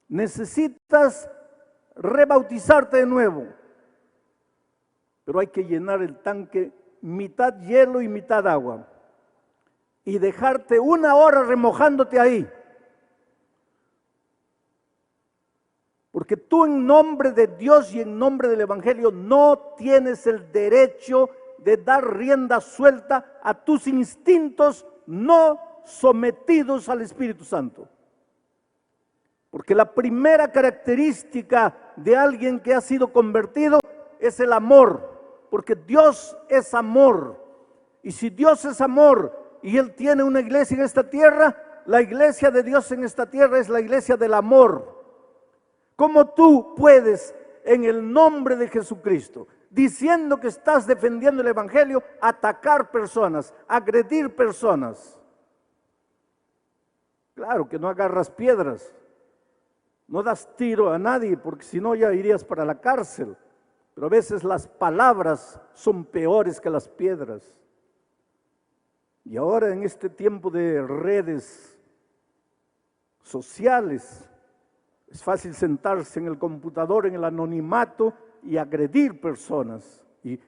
Necesitas rebautizarte de nuevo, pero hay que llenar el tanque mitad hielo y mitad agua y dejarte 1 hora remojándote ahí. Porque tú en nombre de Dios y en nombre del Evangelio no tienes el derecho de dar rienda suelta a tus instintos no sometidos al Espíritu Santo. Porque la primera característica de alguien que ha sido convertido es el amor, porque Dios es amor. Y si Dios es amor y Él tiene una iglesia en esta tierra, la iglesia de Dios en esta tierra es la iglesia del amor. ¿Cómo tú puedes, en el nombre de Jesucristo, diciendo que estás defendiendo el Evangelio, atacar personas, agredir personas? Claro que no agarras piedras, no das tiro a nadie, porque si no ya irías para la cárcel. Pero a veces las palabras son peores que las piedras. Y ahora en este tiempo de redes sociales, es fácil sentarse en el computador, en el anonimato y agredir personas. Y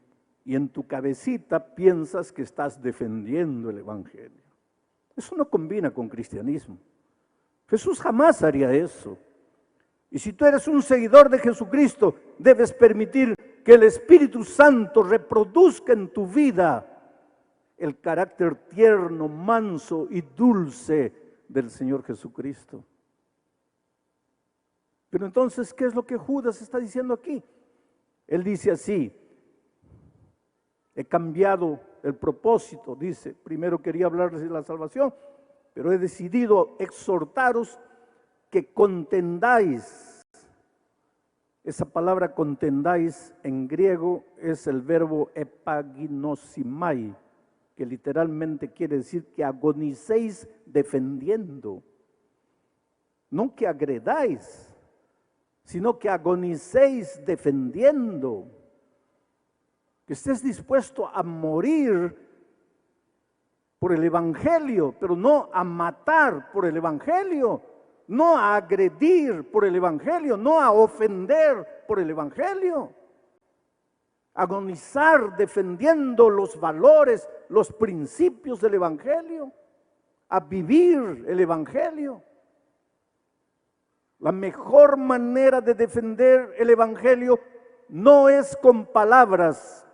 en tu cabecita piensas que estás defendiendo el Evangelio. Eso no combina con cristianismo. Jesús jamás haría eso. Y si tú eres un seguidor de Jesucristo, debes permitir que el Espíritu Santo reproduzca en tu vida el carácter tierno, manso y dulce del Señor Jesucristo. Pero entonces, ¿qué es lo que Judas está diciendo aquí? Él dice así: he cambiado el propósito, dice, primero quería hablarles de la salvación, pero he decidido exhortaros que contendáis. Esa palabra contendáis en griego es el verbo epaginosimai, que literalmente quiere decir que agonicéis defendiendo. No que agredáis, sino que agonicéis defendiendo. Que estés dispuesto a morir por el Evangelio, pero no a matar por el Evangelio, no a agredir por el Evangelio, no a ofender por el Evangelio. Agonizar defendiendo los valores, los principios del Evangelio, a vivir el Evangelio. La mejor manera de defender el Evangelio no es con palabras,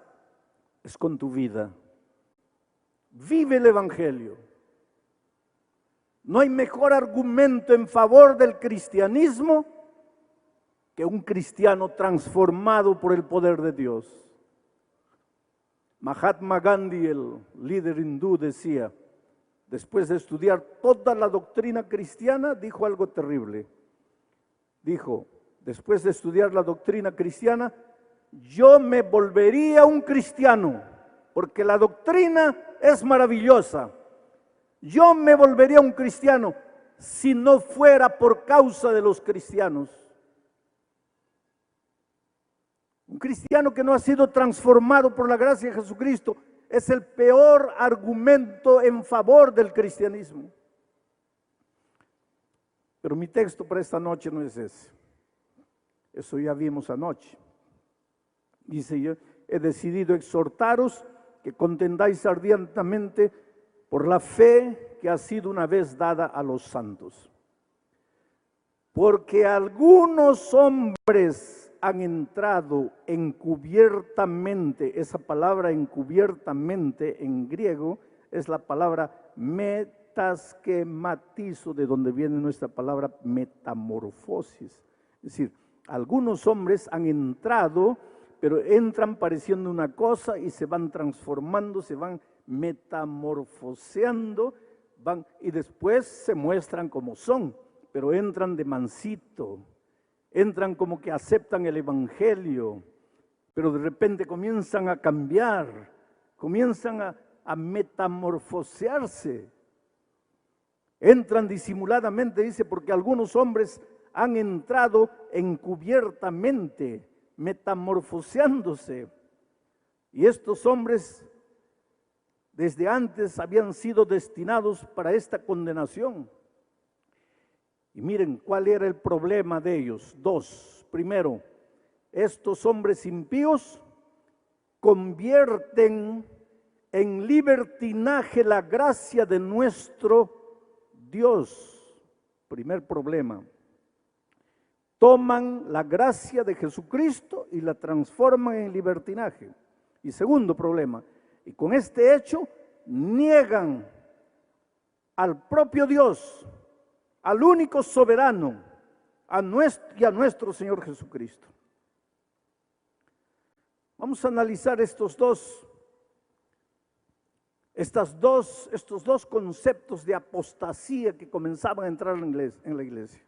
es con tu vida. Vive el Evangelio. No hay mejor argumento en favor del cristianismo que un cristiano transformado por el poder de Dios. Mahatma Gandhi, el líder hindú, decía, después de estudiar toda la doctrina cristiana, dijo algo terrible. Dijo, después de estudiar la doctrina cristiana, yo me volvería un cristiano, porque la doctrina es maravillosa. Yo me volvería un cristiano si no fuera por causa de los cristianos. Un cristiano que no ha sido transformado por la gracia de Jesucristo es el peor argumento en favor del cristianismo. Pero mi texto para esta noche no es ese. Eso ya vimos anoche. Dice, yo he decidido exhortaros que contendáis ardientemente por la fe que ha sido una vez dada a los santos. Porque algunos hombres han entrado encubiertamente, esa palabra encubiertamente en griego es la palabra metaschematizo, de donde viene nuestra palabra metamorfosis. Es decir, algunos hombres han entrado, pero entran pareciendo una cosa y se van transformando, se van metamorfoseando, y después se muestran como son, pero entran de mansito, entran como que aceptan el Evangelio, pero de repente comienzan a cambiar, comienzan a metamorfosearse. Entran disimuladamente, dice, porque algunos hombres han entrado encubiertamente, metamorfoseándose. Y estos hombres desde antes habían sido destinados para esta condenación. Y miren cuál era el problema de ellos. Dos. Primero, estos hombres impíos convierten en libertinaje la gracia de nuestro Dios. Primer problema. Toman la gracia de Jesucristo y la transforman en libertinaje. Y segundo problema, y con este hecho niegan al propio Dios, al único soberano, a nuestro Señor Jesucristo. Vamos a analizar estos dos conceptos de apostasía que comenzaban a entrar en la iglesia.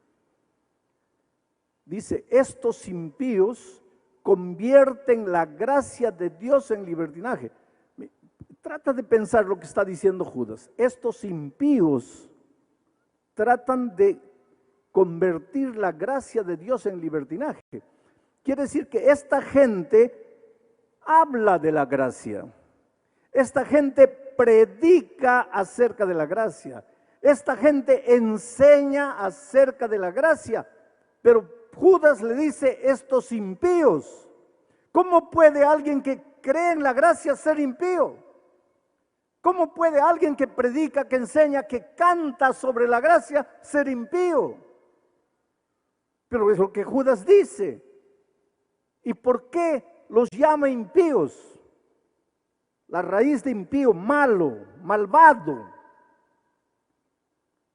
Dice, estos impíos convierten la gracia de Dios en libertinaje. Trata de pensar lo que está diciendo Judas. Estos impíos tratan de convertir la gracia de Dios en libertinaje. Quiere decir que esta gente habla de la gracia. Esta gente predica acerca de la gracia. Esta gente enseña acerca de la gracia. Pero Judas le dice, estos impíos. ¿Cómo puede alguien que cree en la gracia ser impío? ¿Cómo puede alguien que predica, que enseña, que canta sobre la gracia ser impío? Pero es lo que Judas dice. ¿Y por qué los llama impíos? La raíz de impío, malo, malvado,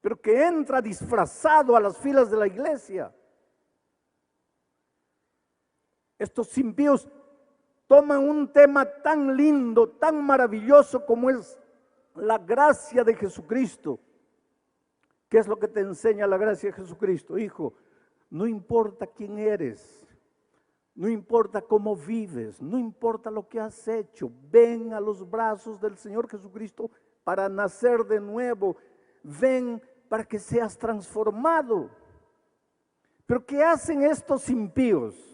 pero que entra disfrazado a las filas de la iglesia. Estos impíos toman un tema tan lindo, tan maravilloso como es la gracia de Jesucristo. ¿Qué es lo que te enseña la gracia de Jesucristo? Hijo, no importa quién eres, no importa cómo vives, no importa lo que has hecho, ven a los brazos del Señor Jesucristo para nacer de nuevo, ven para que seas transformado. Pero ¿qué hacen estos impíos?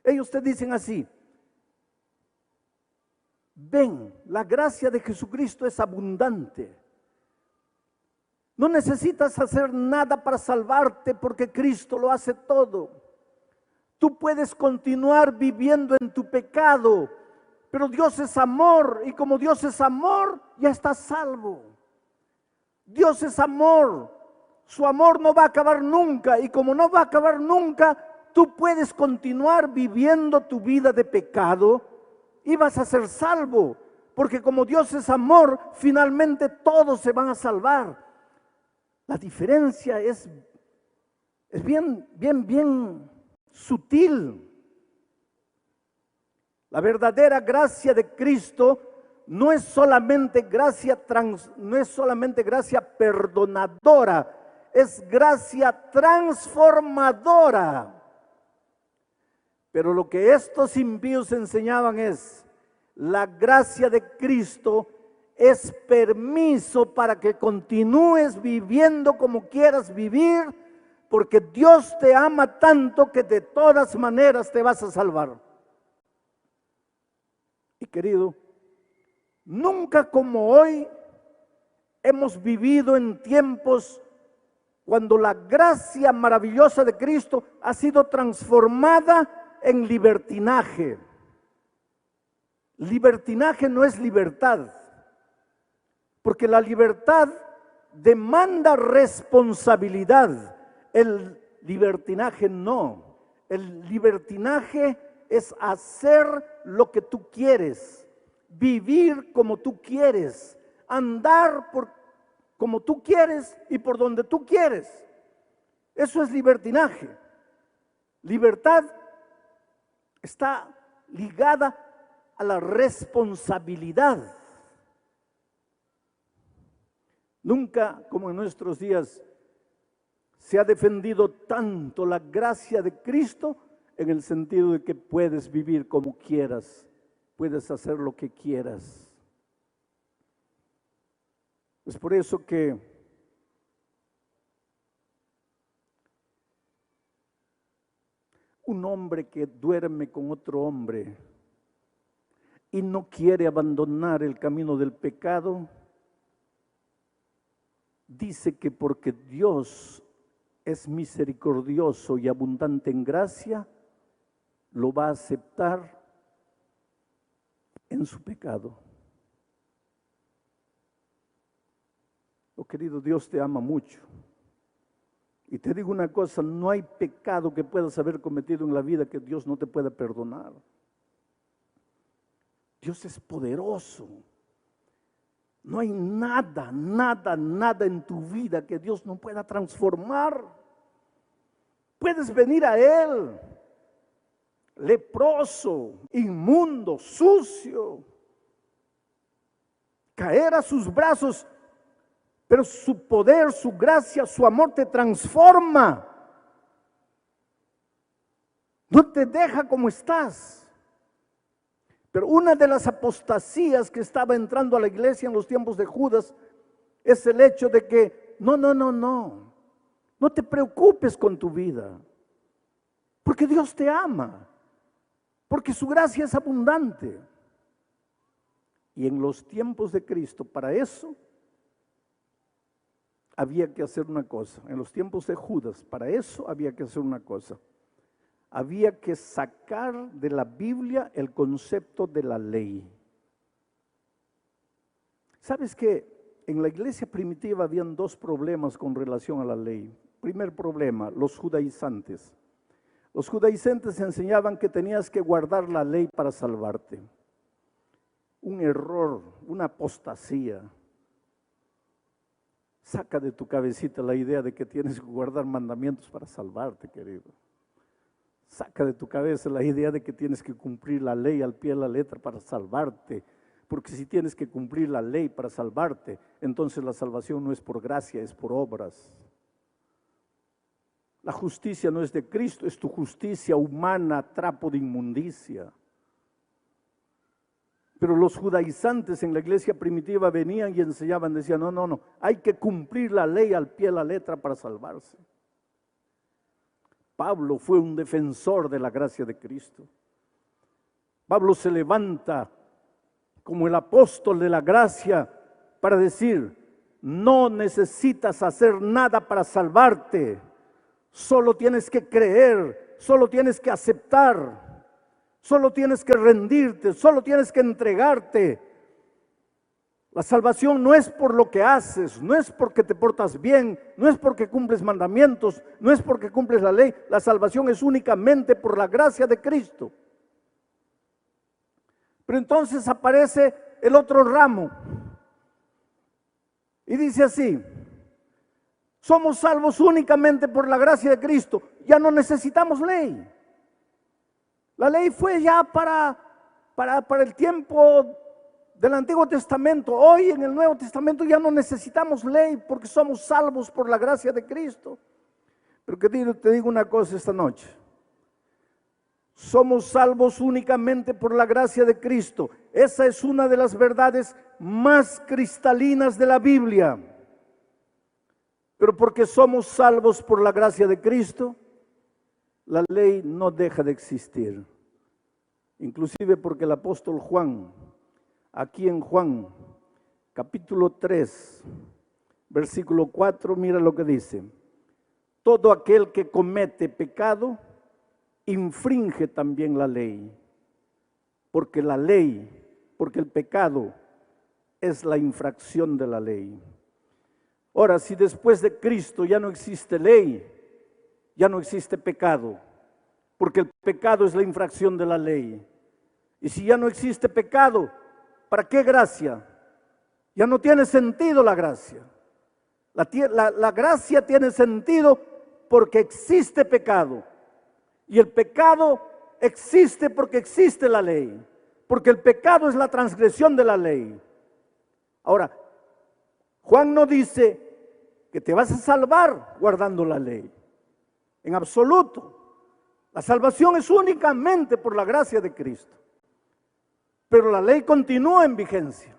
Ellos te dicen así, ven, la gracia de Jesucristo es abundante. No necesitas hacer nada para salvarte porque Cristo lo hace todo. Tú puedes continuar viviendo en tu pecado, pero Dios es amor y como Dios es amor, ya estás salvo. Dios es amor, su amor no va a acabar nunca y como no va a acabar nunca, tú puedes continuar viviendo tu vida de pecado y vas a ser salvo, porque como Dios es amor, finalmente todos se van a salvar. La diferencia es bien sutil. La verdadera gracia de Cristo no es solamente gracia perdonadora, es gracia transformadora. Pero lo que estos impíos enseñaban es, la gracia de Cristo es permiso para que continúes viviendo como quieras vivir, porque Dios te ama tanto que de todas maneras te vas a salvar. Y querido, nunca como hoy hemos vivido en tiempos cuando la gracia maravillosa de Cristo ha sido transformada en libertinaje. Libertinaje no es libertad, porque la libertad demanda responsabilidad. El libertinaje no. El libertinaje es hacer lo que tú quieres, vivir como tú quieres, andar como tú quieres y por donde tú quieres. Eso es libertinaje. Libertad está ligada a la responsabilidad. Nunca como en nuestros días se ha defendido tanto la gracia de Cristo en el sentido de que puedes vivir como quieras, puedes hacer lo que quieras. Es por eso que un hombre que duerme con otro hombre y no quiere abandonar el camino del pecado, dice que porque Dios es misericordioso y abundante en gracia, lo va a aceptar en su pecado. Oh, querido, Dios te ama mucho. Y te digo una cosa, no hay pecado que puedas haber cometido en la vida que Dios no te pueda perdonar. Dios es poderoso. No hay nada, nada, nada en tu vida que Dios no pueda transformar. Puedes venir a Él, leproso, inmundo, sucio, caer a sus brazos, pero su poder, su gracia, su amor te transforma. No te deja como estás. Pero una de las apostasías que estaba entrando a la iglesia en los tiempos de Judas es el hecho de que no te preocupes con tu vida, porque Dios te ama, porque su gracia es abundante. Y en los tiempos de Cristo, para eso había que hacer una cosa. En los tiempos de Judas, para eso había que hacer una cosa. Había que sacar de la Biblia el concepto de la ley. ¿Sabes qué? En la iglesia primitiva habían dos problemas con relación a la ley. Primer problema, los judaizantes. Los judaizantes enseñaban que tenías que guardar la ley para salvarte. Un error, una apostasía. Saca de tu cabecita la idea de que tienes que guardar mandamientos para salvarte, querido. Saca de tu cabeza la idea de que tienes que cumplir la ley al pie de la letra para salvarte. Porque si tienes que cumplir la ley para salvarte, entonces la salvación no es por gracia, es por obras. La justicia no es de Cristo, es tu justicia humana, trapo de inmundicia. Pero los judaizantes en la iglesia primitiva venían y enseñaban, decían, no, hay que cumplir la ley al pie de la letra para salvarse. Pablo fue un defensor de la gracia de Cristo. Pablo se levanta como el apóstol de la gracia para decir, no necesitas hacer nada para salvarte, solo tienes que creer, solo tienes que aceptar, solo tienes que rendirte, solo tienes que entregarte. La salvación no es por lo que haces, no es porque te portas bien, no es porque cumples mandamientos, no es porque cumples la ley. La salvación es únicamente por la gracia de Cristo. Pero entonces aparece el otro ramo y dice así, somos salvos únicamente por la gracia de Cristo, ya no necesitamos ley. La ley fue ya para el tiempo del Antiguo Testamento. Hoy en el Nuevo Testamento ya no necesitamos ley porque somos salvos por la gracia de Cristo. Pero que te digo una cosa esta noche. Somos salvos únicamente por la gracia de Cristo. Esa es una de las verdades más cristalinas de la Biblia. Pero porque somos salvos por la gracia de Cristo, la ley no deja de existir. Inclusive porque el apóstol Juan, aquí en Juan, capítulo 3, versículo 4, mira lo que dice. Todo aquel que comete pecado, infringe también la ley. Porque la ley, porque el pecado es la infracción de la ley. Ahora, si después de Cristo ya no existe ley, ya no existe pecado, porque el pecado es la infracción de la ley. Y si ya no existe pecado, ¿para qué gracia? Ya no tiene sentido la gracia. La gracia tiene sentido porque existe pecado. Y el pecado existe porque existe la ley. Porque el pecado es la transgresión de la ley. Ahora, Juan no dice que te vas a salvar guardando la ley. En absoluto. La salvación es únicamente por la gracia de Cristo. Pero la ley continúa en vigencia.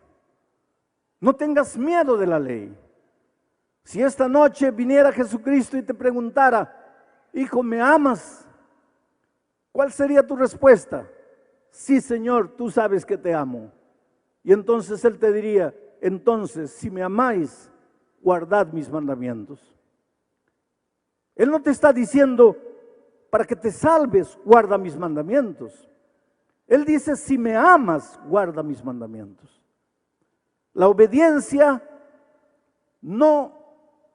No tengas miedo de la ley. Si esta noche viniera Jesucristo y te preguntara, hijo, ¿me amas? ¿Cuál sería tu respuesta? Sí, Señor, tú sabes que te amo. Y entonces Él te diría, entonces, si me amáis, guardad mis mandamientos. Él no te está diciendo, para que te salves, guarda mis mandamientos. Él dice, si me amas, guarda mis mandamientos. La obediencia no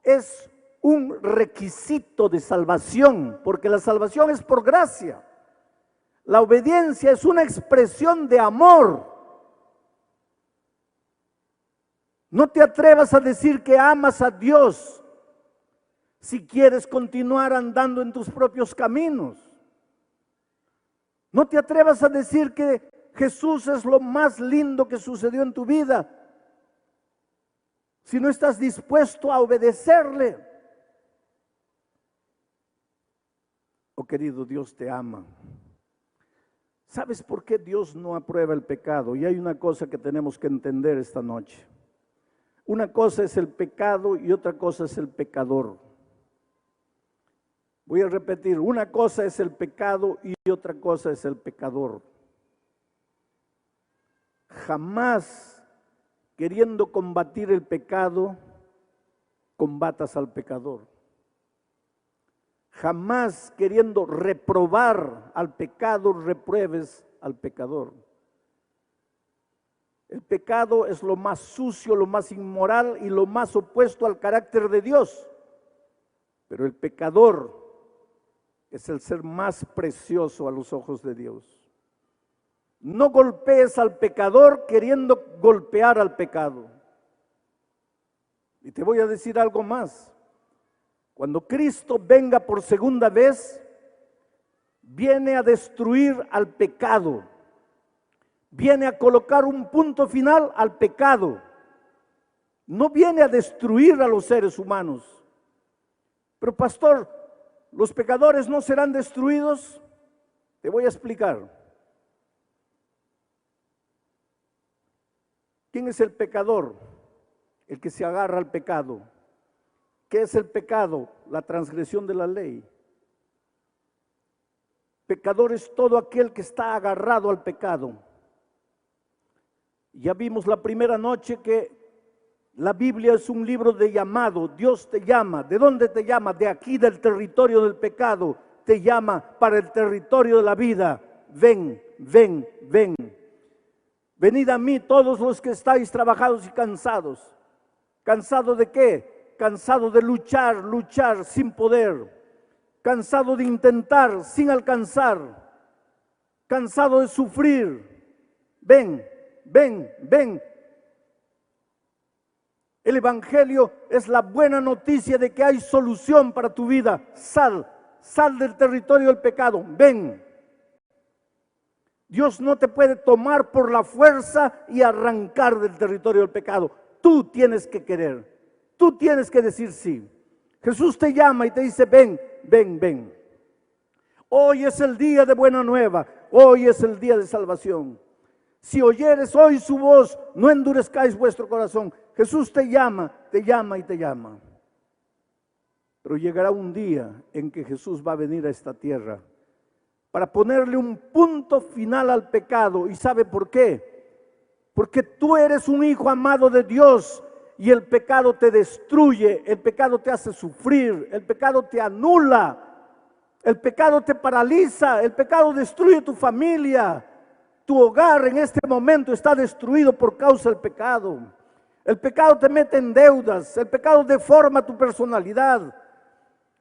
es un requisito de salvación, porque la salvación es por gracia. La obediencia es una expresión de amor. No te atrevas a decir que amas a Dios si quieres continuar andando en tus propios caminos. No te atrevas a decir que Jesús es lo más lindo que sucedió en tu vida si no estás dispuesto a obedecerle. Oh querido, Dios te ama. ¿Sabes por qué Dios no aprueba el pecado? Y hay una cosa que tenemos que entender esta noche. Una cosa es el pecado y otra cosa es el pecador. Voy a repetir, una cosa es el pecado y otra cosa es el pecador. Jamás queriendo combatir el pecado, combatas al pecador. Jamás queriendo reprobar al pecado, repruebes al pecador. El pecado es lo más sucio, lo más inmoral y lo más opuesto al carácter de Dios. Pero el pecador es el ser más precioso a los ojos de Dios. No golpees al pecador queriendo golpear al pecado. Y te voy a decir algo más. Cuando Cristo venga por segunda vez, viene a destruir al pecado. Viene a colocar un punto final al pecado. No viene a destruir a los seres humanos. Pero pastor, ¿los pecadores no serán destruidos? Te voy a explicar. ¿Quién es el pecador? El que se agarra al pecado. ¿Qué es el pecado? La transgresión de la ley. Pecador es todo aquel que está agarrado al pecado. Ya vimos la primera noche que la Biblia es un libro de llamado. Dios te llama. ¿De dónde te llama? De aquí, del territorio del pecado. Te llama para el territorio de la vida. Ven, ven, ven. Venid a mí todos los que estáis trabajados y cansados. ¿Cansados de qué? Cansado de luchar, luchar sin poder. Cansado de intentar sin alcanzar. Cansado de sufrir. Ven, ven, ven. El Evangelio es la buena noticia de que hay solución para tu vida. Sal, sal del territorio del pecado. Ven. Dios no te puede tomar por la fuerza y arrancar del territorio del pecado. Tú tienes que querer. Tú tienes que decir sí. Jesús te llama y te dice, ven, ven, ven. Hoy es el día de buena nueva. Hoy es el día de salvación. Si oyeres hoy su voz, no endurezcáis vuestro corazón. Jesús te llama y te llama. Pero llegará un día en que Jesús va a venir a esta tierra para ponerle un punto final al pecado. ¿Y sabe por qué? Porque tú eres un hijo amado de Dios y el pecado te destruye, el pecado te hace sufrir, el pecado te anula, el pecado te paraliza, el pecado destruye tu familia. Tu hogar en este momento está destruido por causa del pecado. El pecado te mete en deudas, el pecado deforma tu personalidad,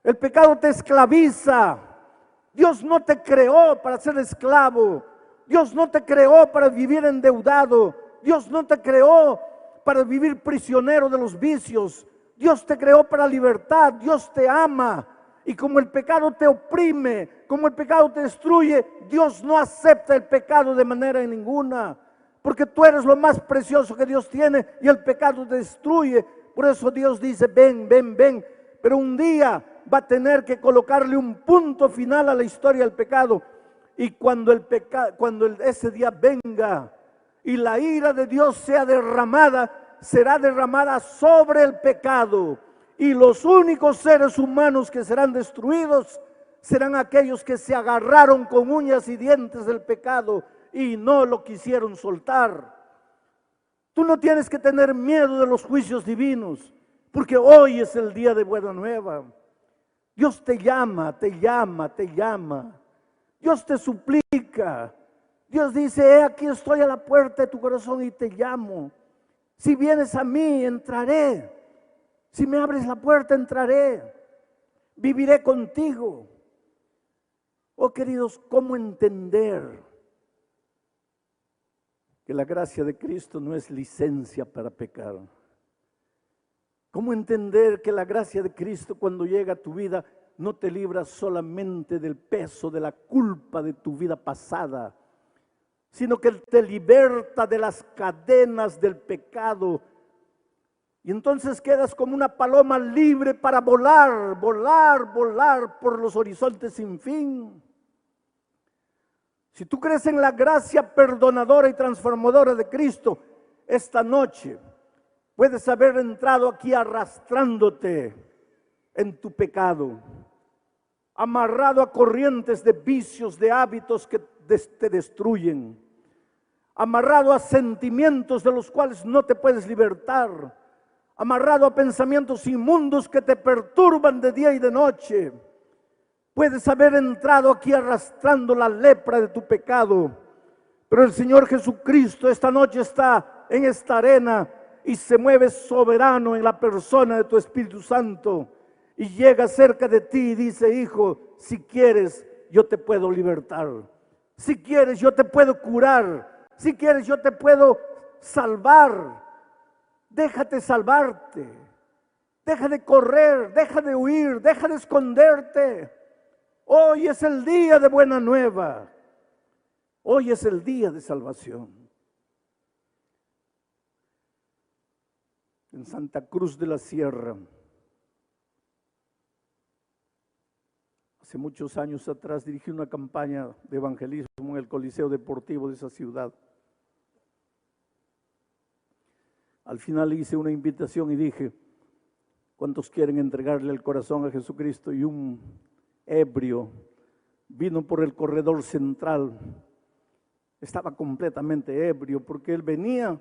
el pecado te esclaviza. Dios no te creó para ser esclavo, Dios no te creó para vivir endeudado, Dios no te creó para vivir prisionero de los vicios, Dios te creó para libertad, Dios te ama. Y como el pecado te oprime, como el pecado te destruye, Dios no acepta el pecado de manera ninguna. Porque tú eres lo más precioso que Dios tiene y el pecado te destruye. Por eso Dios dice, ven, ven, ven. Pero un día va a tener que colocarle un punto final a la historia del pecado. Y cuando ese día venga y la ira de Dios sea derramada, será derramada sobre el pecado. Y los únicos seres humanos que serán destruidos serán aquellos que se agarraron con uñas y dientes del pecado y no lo quisieron soltar. Tú no tienes que tener miedo de los juicios divinos, porque hoy es el día de buena nueva. Dios te llama, te llama, te llama. Dios te suplica. Dios dice, aquí estoy a la puerta de tu corazón y te llamo. Si vienes a mí, entraré. Si me abres la puerta, entraré. Viviré contigo. Oh, queridos, ¿cómo entender que la gracia de Cristo no es licencia para pecar? ¿Cómo entender que la gracia de Cristo cuando llega a tu vida no te libra solamente del peso, de la culpa de tu vida pasada, sino que te liberta de las cadenas del pecado? Y entonces quedas como una paloma libre para volar, volar, volar por los horizontes sin fin. Si tú crees en la gracia perdonadora y transformadora de Cristo, esta noche puedes haber entrado aquí arrastrándote en tu pecado, amarrado a corrientes de vicios, de hábitos que te destruyen, amarrado a sentimientos de los cuales no te puedes libertar, amarrado a pensamientos inmundos que te perturban de día y de noche. Puedes haber entrado aquí arrastrando la lepra de tu pecado, pero el Señor Jesucristo esta noche está en esta arena y se mueve soberano en la persona de tu Espíritu Santo y llega cerca de ti y dice: hijo, si quieres yo te puedo libertar, si quieres yo te puedo curar, si quieres yo te puedo salvar. Déjate salvarte, deja de correr, deja de huir, deja de esconderte. Hoy es el día de buena nueva. Hoy es el día de salvación. En Santa Cruz de la Sierra, hace muchos años atrás, dirigí una campaña de evangelismo en el Coliseo Deportivo de esa ciudad. Al final hice una invitación y dije: ¿cuántos quieren entregarle el corazón a Jesucristo? Y un ebrio vino por el corredor central. Estaba completamente ebrio porque él venía,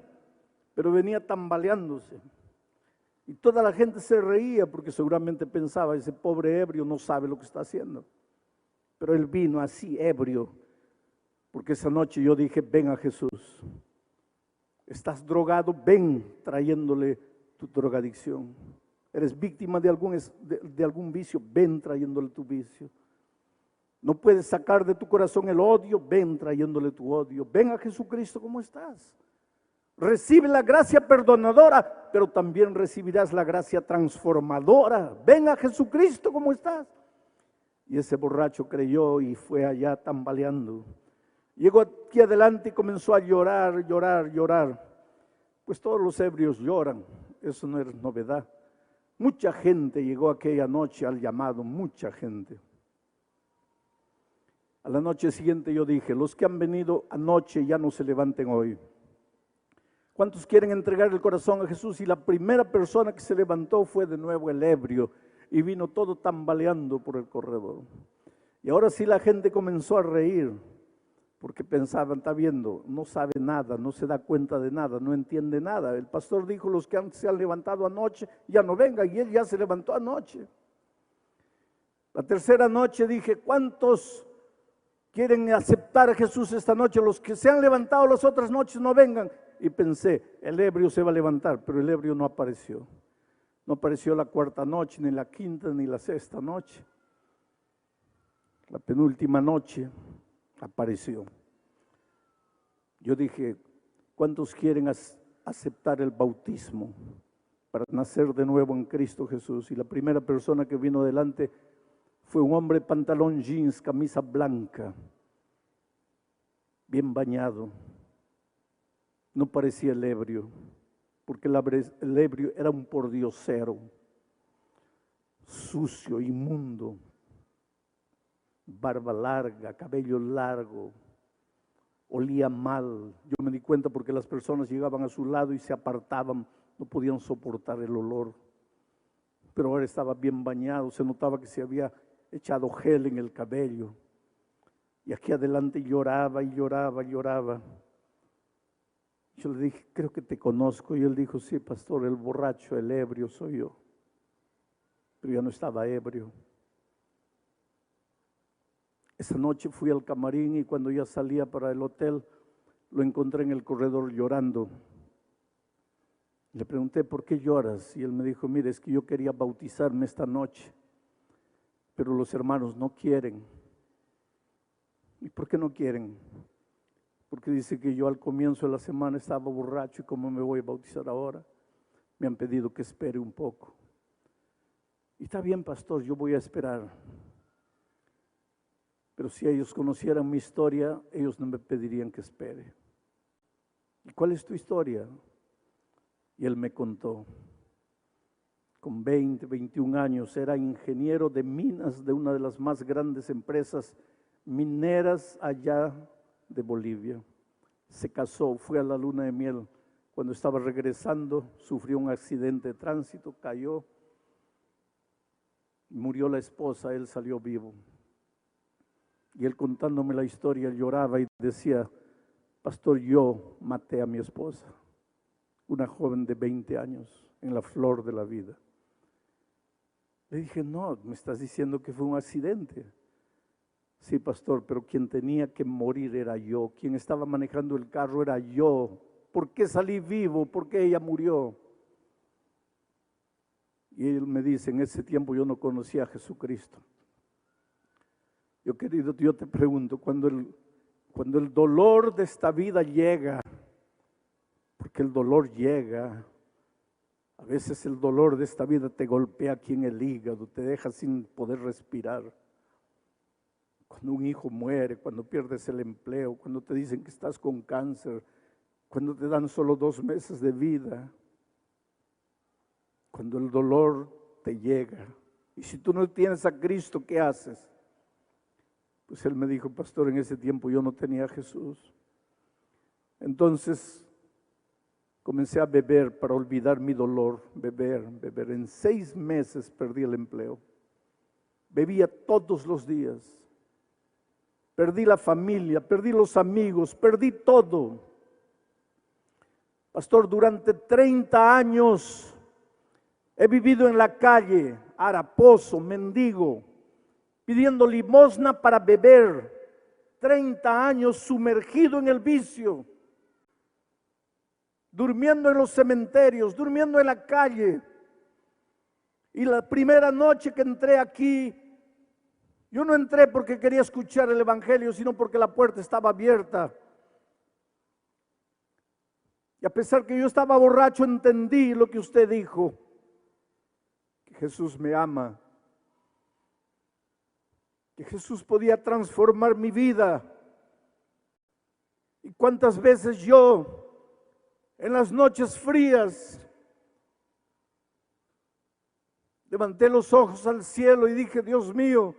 pero venía tambaleándose. Y toda la gente se reía porque seguramente pensaba: ese pobre ebrio no sabe lo que está haciendo. Pero él vino así, ebrio, porque esa noche yo dije: ven a Jesús. Estás drogado, ven trayéndole tu drogadicción. Eres víctima de algún vicio, ven trayéndole tu vicio. No puedes sacar de tu corazón el odio, ven trayéndole tu odio. Ven a Jesucristo como estás. Recibe la gracia perdonadora, pero también recibirás la gracia transformadora. Ven a Jesucristo como estás. Y ese borracho creyó y fue allá tambaleando. Llegó aquí adelante y comenzó a llorar, llorar, llorar. Pues todos los ebrios lloran, eso no es novedad. Mucha gente llegó aquella noche al llamado, mucha gente. A la noche siguiente yo dije: los que han venido anoche ya no se levanten hoy. ¿Cuántos quieren entregar el corazón a Jesús? Y la primera persona que se levantó fue de nuevo el ebrio y vino todo tambaleando por el corredor. Y ahora sí la gente comenzó a reír porque pensaban: está viendo, no sabe nada, no se da cuenta de nada, no entiende nada. El pastor dijo: los que se han levantado anoche ya no vengan, y él ya se levantó anoche. La tercera noche dije: ¿cuántos quieren aceptar a Jesús esta noche? Los que se han levantado las otras noches no vengan. Y pensé: el ebrio se va a levantar, pero el ebrio no apareció. No apareció la cuarta noche, ni la quinta, ni la sexta noche. La penúltima noche apareció. Yo dije: ¿cuántos quieren aceptar el bautismo para nacer de nuevo en Cristo Jesús? Y la primera persona que vino delante fue un hombre de pantalón jeans, camisa blanca, bien bañado. No parecía el ebrio, porque el ebrio era un pordiosero, sucio, inmundo, barba larga, cabello largo, olía mal. Yo me di cuenta porque las personas llegaban a su lado y se apartaban, no podían soportar el olor. Pero ahora estaba bien bañado, se notaba que se había echado gel en el cabello. Y aquí adelante lloraba y lloraba y lloraba. Yo le dije: creo que te conozco. Y él dijo: sí, pastor, el borracho, el ebrio soy yo. Pero ya no estaba ebrio. Esa noche fui al camarín y cuando ya salía para el hotel, lo encontré en el corredor llorando. Le pregunté, ¿por qué lloras? Y él me dijo, mire, es que yo quería bautizarme esta noche, pero los hermanos no quieren. ¿Y por qué no quieren? Porque dice que yo al comienzo de la semana estaba borracho y ¿cómo me voy a bautizar ahora? Me han pedido que espere un poco. Y está bien, pastor, yo voy a esperar. Pero si ellos conocieran mi historia, ellos no me pedirían que espere. ¿Y cuál es tu historia? Y él me contó. Con 20, 21 años, era ingeniero de minas de una de las más grandes empresas mineras allá de Bolivia. Se casó, fue a la luna de miel. Cuando estaba regresando, sufrió un accidente de tránsito, cayó, murió la esposa, él salió vivo. Y él contándome la historia lloraba y decía, pastor, yo maté a mi esposa, una joven de 20 años, en la flor de la vida. Le dije, no, me estás diciendo que fue un accidente. Sí, pastor, pero quien tenía que morir era yo, quien estaba manejando el carro era yo. ¿Por qué salí vivo? ¿Por qué ella murió? Y él me dice, en ese tiempo yo no conocía a Jesucristo. Yo, querido, yo te pregunto, cuando el dolor de esta vida llega, porque el dolor llega, a veces el dolor de esta vida te golpea aquí en el hígado, te deja sin poder respirar. Cuando un hijo muere, cuando pierdes el empleo, cuando te dicen que estás con cáncer, cuando te dan solo 2 meses de vida, cuando el dolor te llega. Y si tú no tienes a Cristo, ¿qué haces? Pues él me dijo, pastor, en ese tiempo yo no tenía a Jesús. Entonces comencé a beber para olvidar mi dolor, beber. En 6 meses perdí el empleo. Bebía todos los días. Perdí la familia, perdí los amigos, perdí todo. Pastor, durante 30 años he vivido en la calle, haraposo, mendigo, pidiendo limosna para beber. 30 años sumergido en el vicio, durmiendo en los cementerios, durmiendo en la calle. Y la primera noche que entré aquí, yo no entré porque quería escuchar el evangelio, sino porque la puerta estaba abierta. Y a pesar que yo estaba borracho, entendí lo que usted dijo, que Jesús me ama, que Jesús podía transformar mi vida. Y cuántas veces yo, en las noches frías, levanté los ojos al cielo y dije, Dios mío,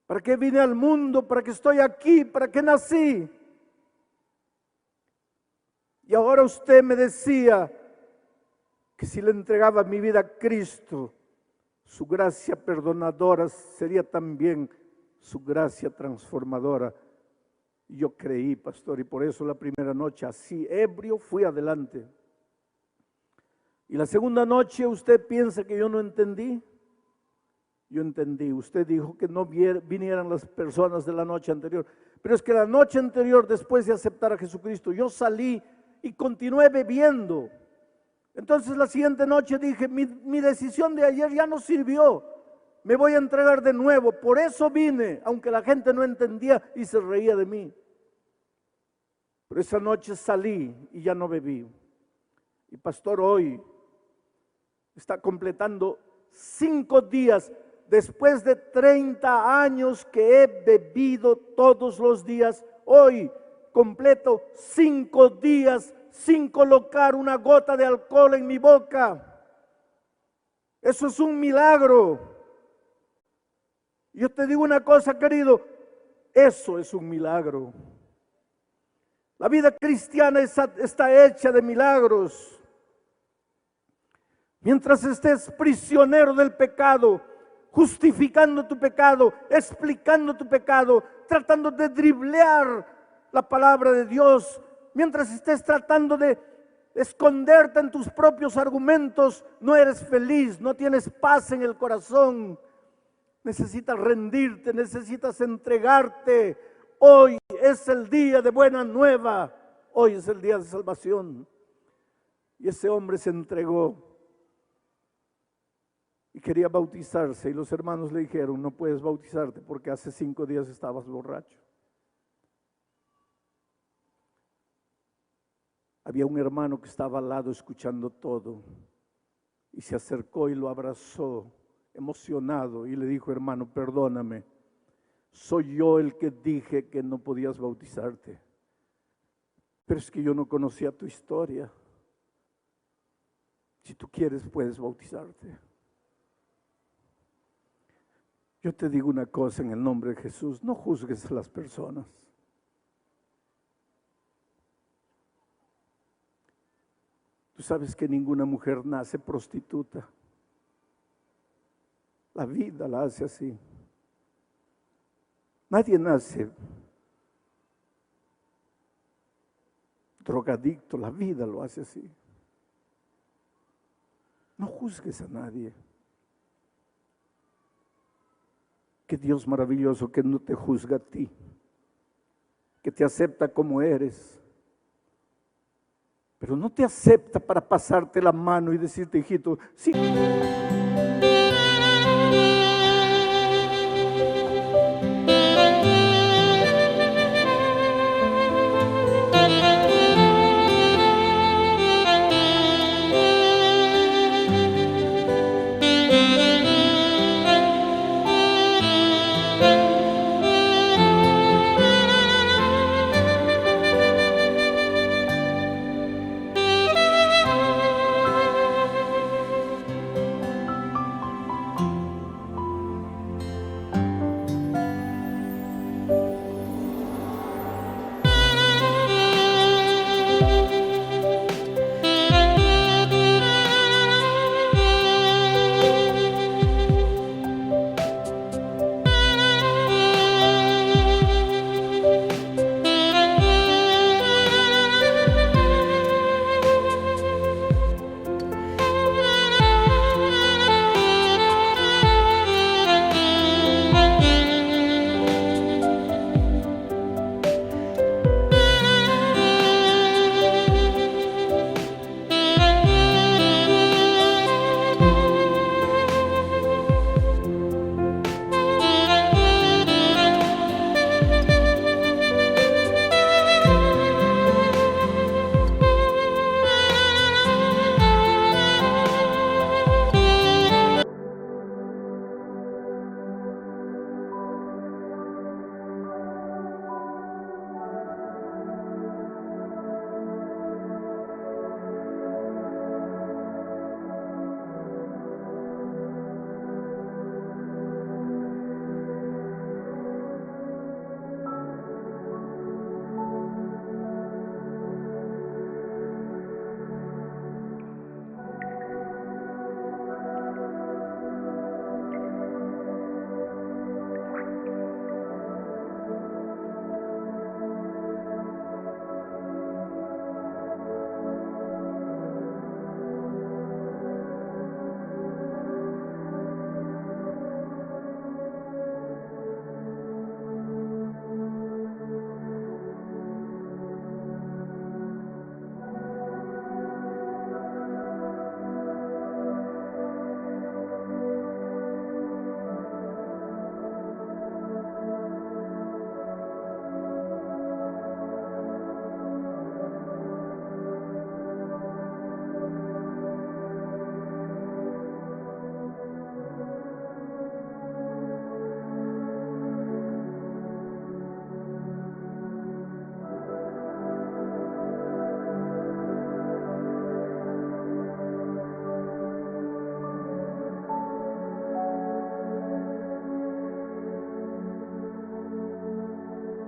¿para qué vine al mundo? ¿Para qué estoy aquí? ¿Para qué nací? Y ahora usted me decía que si le entregaba mi vida a Cristo, su gracia perdonadora sería también su gracia transformadora. Y yo creí, pastor, y por eso la primera noche, así ebrio, fui adelante. Y la segunda noche, ¿usted piensa que yo no entendí? Yo entendí. Usted dijo que no vinieran las personas de la noche anterior. Pero es que la noche anterior, después de aceptar a Jesucristo, yo salí y continué bebiendo. Entonces la siguiente noche dije, mi decisión de ayer ya no sirvió. Me voy a entregar de nuevo. Por eso vine, aunque la gente no entendía y se reía de mí. Pero esa noche salí y ya no bebí. Y pastor, hoy está completando 5 días después de 30 años que he bebido todos los días. Hoy completo 5 días sin colocar una gota de alcohol en mi boca. Eso es un milagro. Yo te digo una cosa, querido, eso es un milagro. La vida cristiana está hecha de milagros. Mientras estés prisionero del pecado, justificando tu pecado, explicando tu pecado, tratando de driblear la palabra de Dios, mientras estés tratando de esconderte en tus propios argumentos, no eres feliz, no tienes paz en el corazón. necesitas rendirte, necesitas entregarte. Hoy es el día de buena nueva, hoy es el día de salvación. Y ese hombre se entregó y quería bautizarse, y los hermanos le dijeron: no puedes bautizarte porque hace 5 días estabas borracho. Había un hermano que estaba al lado escuchando todo y se acercó y lo abrazó emocionado y le dijo: hermano, perdóname, soy yo el que dije que no podías bautizarte, pero es que yo no conocía tu historia. Si tú quieres, puedes bautizarte. Yo te digo una cosa en el nombre de Jesús: no juzgues a las personas. Tú sabes que ninguna mujer nace prostituta. La vida la hace así. Nadie nace drogadicto, la vida lo hace así. No juzgues a nadie. Qué Dios maravilloso que no te juzga a ti, que te acepta como eres. Pero no te acepta para pasarte la mano y decirte: hijito, sí.